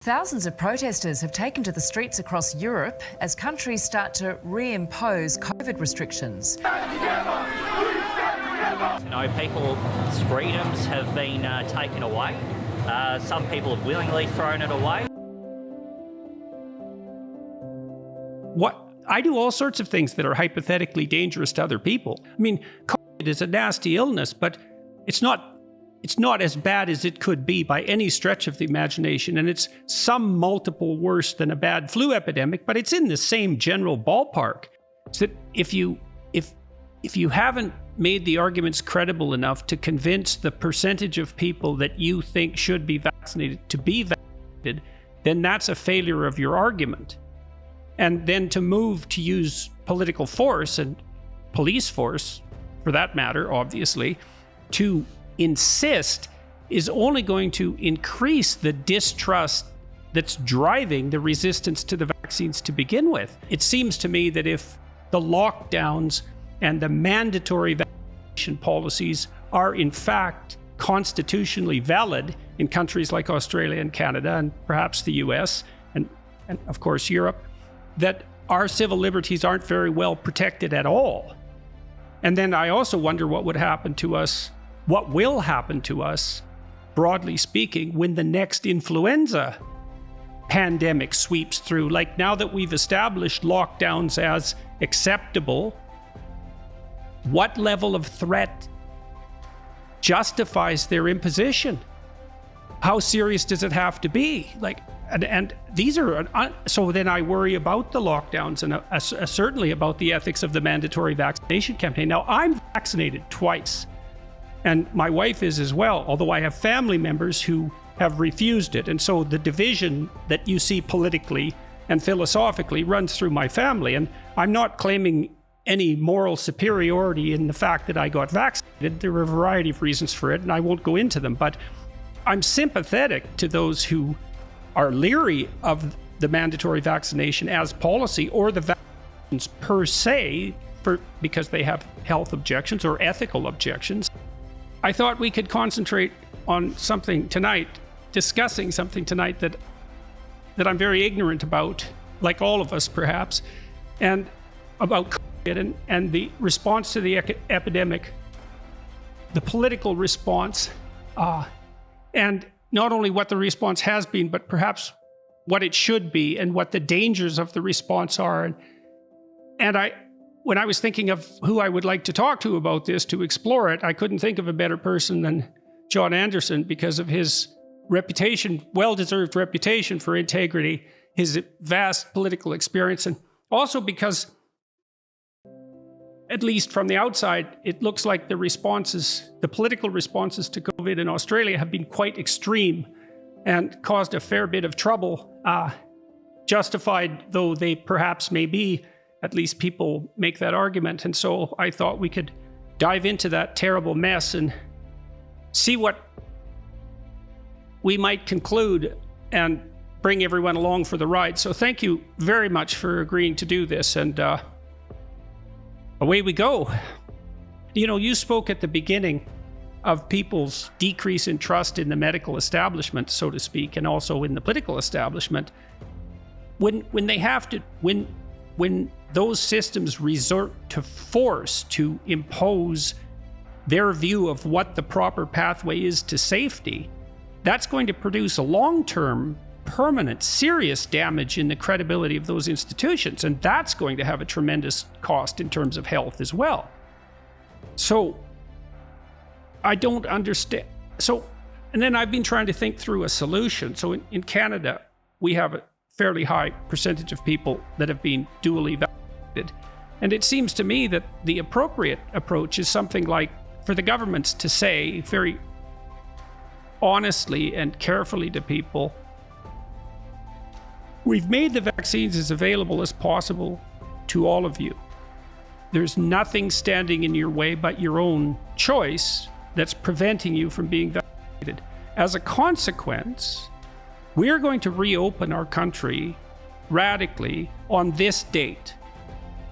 Thousands of protesters have taken to the streets across Europe as countries start to reimpose COVID restrictions. People's freedoms have been taken away. Some people have willingly thrown it away. I do all sorts of things that are hypothetically dangerous to other people. I mean, COVID is a nasty illness, but it's not as bad as it could be by any stretch of the imagination, and it's some multiple worse than a bad flu epidemic, but it's in the same general ballpark. So that if you haven't made the arguments credible enough to convince the percentage of people that you think should be vaccinated to be vaccinated, then that's a failure of your argument. And then to move to use political force and police force, for that matter, obviously, to insist is only going to increase the distrust that's driving the resistance to the vaccines to begin with. It seems to me that if the lockdowns and the mandatory vaccination policies are in fact constitutionally valid in countries like Australia and Canada and perhaps the US and of course Europe, that our civil liberties aren't very well protected at all. And then I also wonder what will happen to us, broadly speaking, when the next influenza pandemic sweeps through. Like, now that we've established lockdowns as acceptable, what level of threat justifies their imposition? How serious does it have to be? And these are, so then I worry about the lockdowns and certainly about the ethics of the mandatory vaccination campaign. Now, I'm vaccinated twice, and my wife is as well, although I have family members who have refused it. And so the division that you see politically and philosophically runs through my family. And I'm not claiming any moral superiority in the fact that I got vaccinated. There are a variety of reasons for it, and I won't go into them. But I'm sympathetic to those who are leery of the mandatory vaccination as policy or the vaccines per se because they have health objections or ethical objections. I thought we could concentrate on something tonight, discussing something tonight that I'm very ignorant about, like all of us perhaps, and about COVID and the response to the epidemic, the political response, and not only what the response has been, but perhaps what it should be and what the dangers of the response are. And when I was thinking of who I would like to talk to about this, to explore it, I couldn't think of a better person than John Anderson because of his reputation, well-deserved reputation for integrity, his vast political experience, and also because, at least from the outside, it looks like the political responses to COVID in Australia have been quite extreme and caused a fair bit of trouble, justified though they perhaps may be. At least people make that argument. And so I thought we could dive into that terrible mess and see what we might conclude and bring everyone along for the ride. So thank you very much for agreeing to do this. And away we go. You know, you spoke at the beginning of people's decrease in trust in the medical establishment, so to speak, and also in the political establishment. When those systems resort to force to impose their view of what the proper pathway is to safety, that's going to produce a long-term, permanent, serious damage in the credibility of those institutions. And that's going to have a tremendous cost in terms of health as well. So I don't understand. And then I've been trying to think through a solution. So in Canada, we have a fairly high percentage of people that have been dually vaccinated. And it seems to me that the appropriate approach is something like for the governments to say very honestly and carefully to people, we've made the vaccines as available as possible to all of you. There's nothing standing in your way but your own choice that's preventing you from being vaccinated. As a consequence, we are going to reopen our country radically on this date.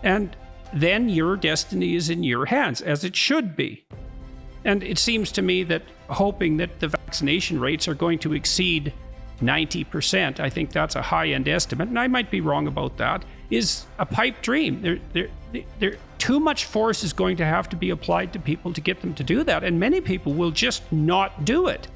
And then your destiny is in your hands, as it should be. And it seems to me that hoping that the vaccination rates are going to exceed 90%, I think that's a high-end estimate, and I might be wrong about that, is a pipe dream. Too much force is going to have to be applied to people to get them to do that, and many people will just not do it.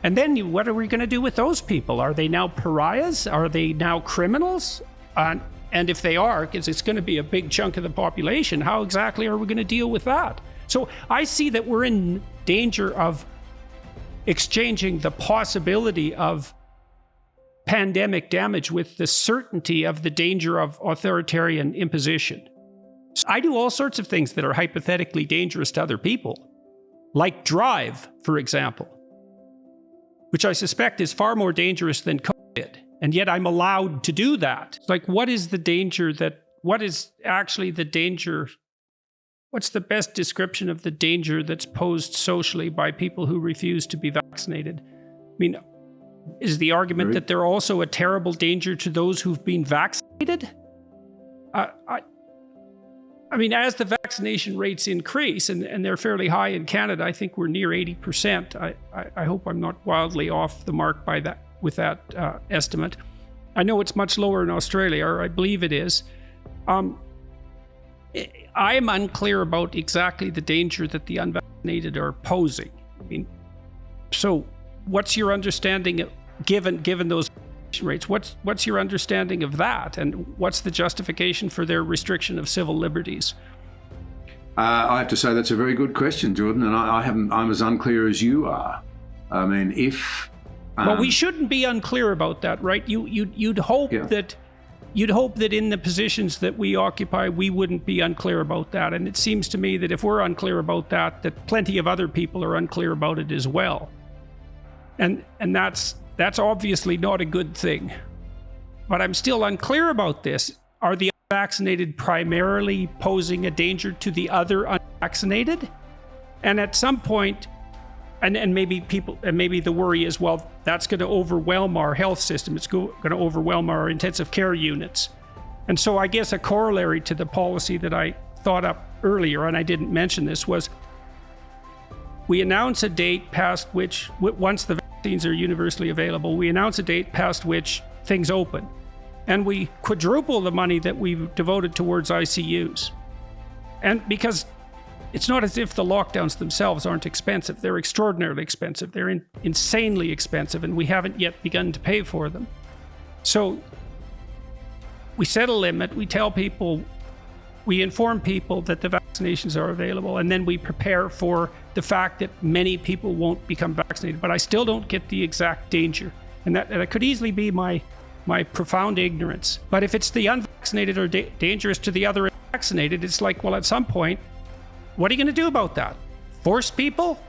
And then what are we going to do with those people? Are they now pariahs? Are they now criminals? And if they are, because it's going to be a big chunk of the population, how exactly are we going to deal with that? So I see that we're in danger of exchanging the possibility of pandemic damage with the certainty of the danger of authoritarian imposition. So I do all sorts of things that are hypothetically dangerous to other people, like drive, for example, which I suspect is far more dangerous than COVID, and yet I'm allowed to do that. It's like, what is the danger what is actually the danger? What's the best description of the danger that's posed socially by people who refuse to be vaccinated? I mean, is the argument that they're also a terrible danger to those who've been vaccinated? I mean, as the vaccination rates increase, and they're fairly high in Canada, I think we're near 80%. I hope I'm not wildly off the mark with that estimate. I know it's much lower in Australia, or I believe it is. I am unclear about exactly the danger that the unvaccinated are posing. I mean, so what's your understanding of, given those rates? What's your understanding of that, and what's the justification for their restriction of civil liberties? I have to say that's a very good question, Jordan, and I'm as unclear as you are. I mean, if well, we shouldn't be unclear about that, right? You'd hope that. You'd hope that in the positions that we occupy, we wouldn't be unclear about that. And it seems to me that if we're unclear about that, that plenty of other people are unclear about it as well. And that's obviously not a good thing. But I'm still unclear about this. Are the unvaccinated primarily posing a danger to the other unvaccinated? And at some point, and maybe the worry is, well, that's going to overwhelm our health system. It's going to overwhelm our intensive care units. And so I guess a corollary to the policy that I thought up earlier, and I didn't mention this, was we announce a date past which, once the vaccines are universally available, we announce a date past which things open. And we quadruple the money that we've devoted towards ICUs. And because it's not as if the lockdowns themselves aren't expensive. They're extraordinarily expensive. They're insanely expensive, and we haven't yet begun to pay for them. So we set a limit. We tell people, we inform people that the vaccinations are available, and then we prepare for the fact that many people won't become vaccinated. But I still don't get the exact danger. And that could easily be my profound ignorance. But if it's the unvaccinated are dangerous to the other unvaccinated, it's like, well, at some point, what are you going to do about that? Force people?